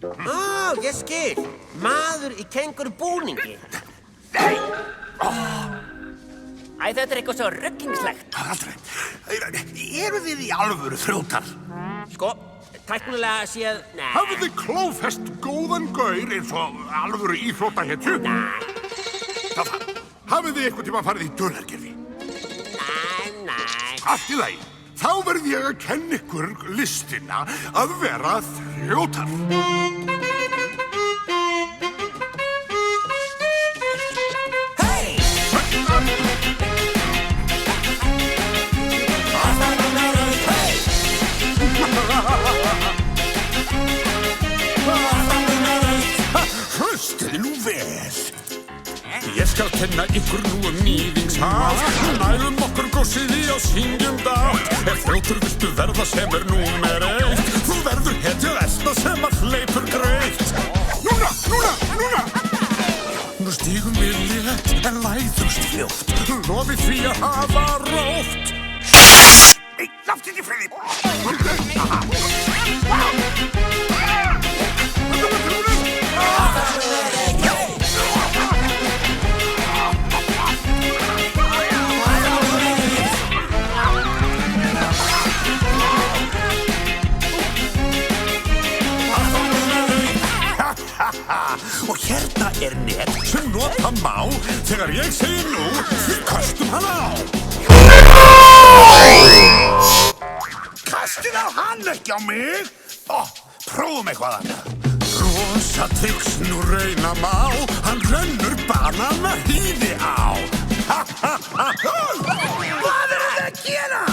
Ég skil. Maður í kengurubúningi. Nei! Æ, þetta eitthvað svo ruggingslegt. Aldrei. Eru þið í alvöru þrjótar? Sko, tæknilega séð, nei. Hafið þið klófest góðan gaur eins og alvöru íþróttahetju? Nei. Hafið þið eitthvað tíma farið í dulargerði? Nei. Allt í lagi. Þá verð ég að kenna ykkur listina að vera þrjótar. Hlustið nú vel. Ég skal kenna ykkur nú níðingshaf. Nælum okkur góssið í og syngjum dátt. Ef þrjótur viltu verða sem númer 1, þú verður hetja versta sem hleypur greitt. Núna! Nú stígum við létt en læðumst fljótt. Lofið því að hafa rótt. Nei, látt ekki friði. Og hérna net sem nota má þegar ég segi nú, við kastum hann á. Kastið á hann, ekki á mig. Prófum eitthvað annað. Rosa tryggs nú reyna má, hann rennur banana hýði á. Hvað eru þið að gera?